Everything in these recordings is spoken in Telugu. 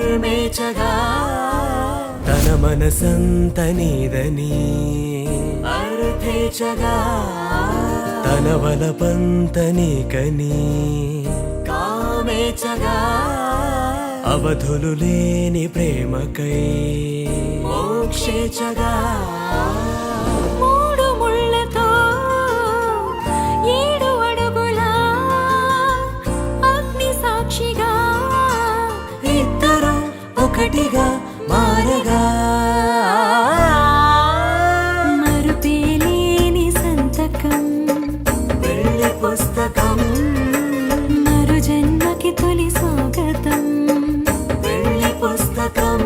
నర్మేచగా తన మనసంత నీదని అర్థేచగా తన వలపంత నీకని కామేచగా అవధులు లేని ప్రేమకై మోక్షేచగా మూడు ముళ్ళతో 7 అడుగుల అగ్ని సాక్షిగా ఇద్దరు ఒకటిగా మారగా మరుపేలేని సంతకం వెళ్ళి పుస్తకం మరు జన్మకి తొలి స్వాగతం వెళ్ళి పుస్తకం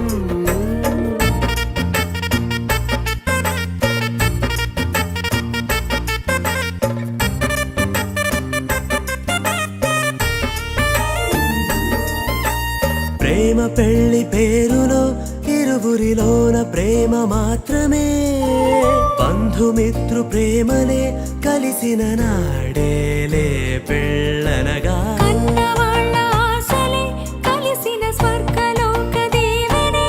ప్రేమ పెళ్లి పేరులో ఇరువురిలోన ప్రేమ మాత్రమే బంధుమిత్రు ప్రేమనే కలిసిన నాడేలే పెళ్ళనగా కన్నవాళ్ళ ఆశలే కలిసిన స్వర్గలోక దేవనే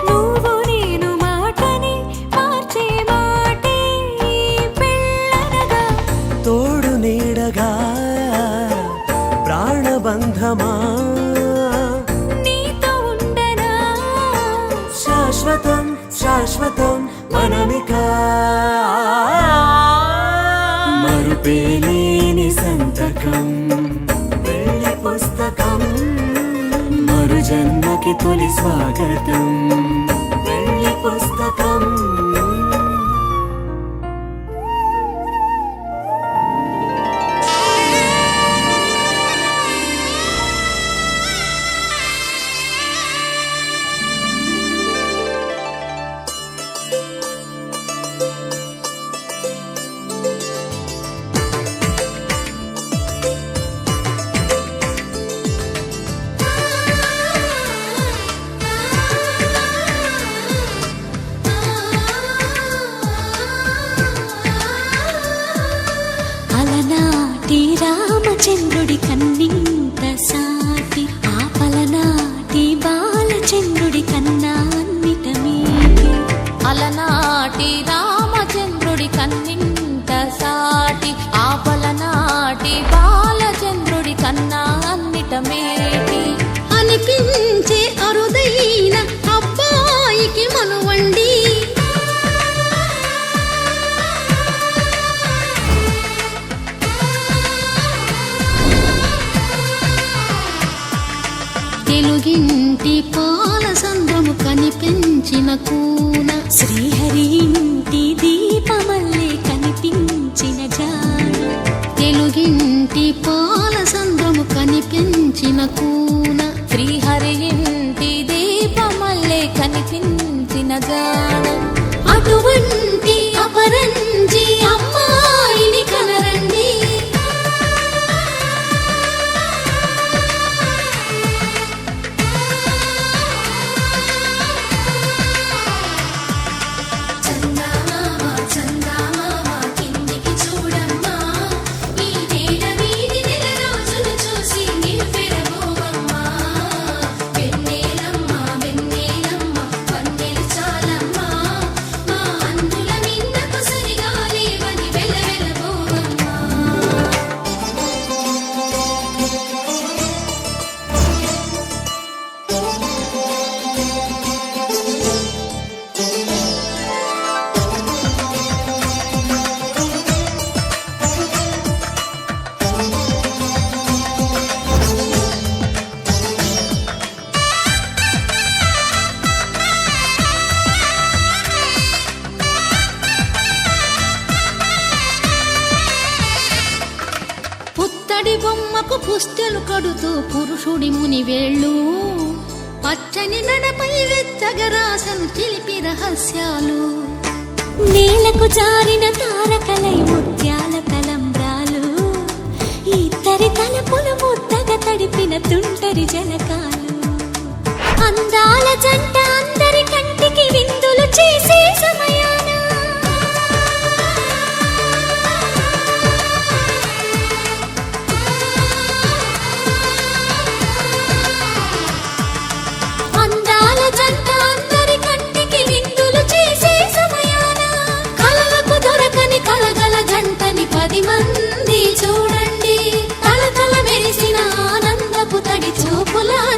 నువ్వు నేను మాటని మార్చే మాటే పెళ్ళనగా తోడు నీడగా ప్రాణబంధమా నీతో ఉండనా శాశ్వతం శాశ్వతం మనమిక మరుపేలేని సంతకం వెళ్ళి పుస్తకం మరు జన్మకి తొలి స్వాగతం వెళ్ళి పుస్తకం అలనాటి రామచంద్రుడి కన్నింత సాటి ఆపలనాటి బాలచంద్రుడి కన్నా అన్నిట మీది అలనాటి రామచంద్రుడి కన్నింత సాటి ఆపలనాటి బాలచంద్రుడి కన్నా అన్నిట మేటి అనిపించే అరుదైన అబ్బాయికి మనువండి తెలుగింటి పాల సంద్రము కనిపించిన కూన శ్రీహరి ఇంటి దీపమల్లే కనిపించిన జాన తెలుగింటి పాల సంద్రము కనిపించిన కూన శ్రీహరి ఇంటి దీపమల్లే కనిపించిన గాన అటువంటి అపరంజి అమ్మాయిని కనరండి పుత్తడి బొమ్మకు పుస్తెలు కడుతూ పురుషుడి ముని వేళ్ళు పచ్చని నడపై వెచ్చగరాసను చిలిపి రహస్యాలు నేలకు జారిన తారకలై ముత్యాల తలంబ్రాలు ఇద్దరి తలపులు ముద్దగా తడిపిన తుంటరి జలకాలు అందాల జంట అందరి కంటికి విందులు చేసే సమయాన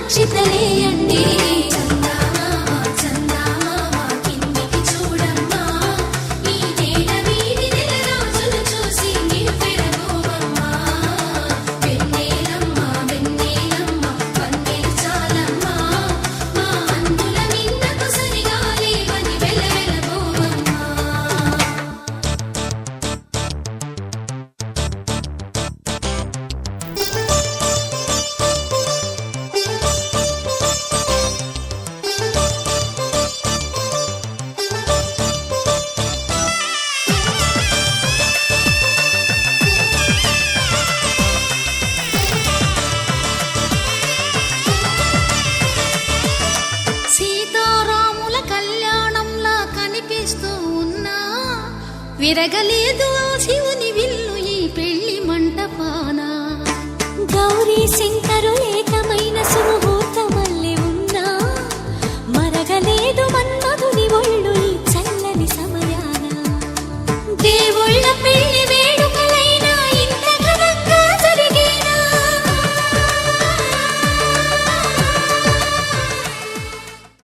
అక్షితలేయండి. సీతారాముల కళ్యాణంలా కనిపిస్తూ ఉన్నా విరగలేదు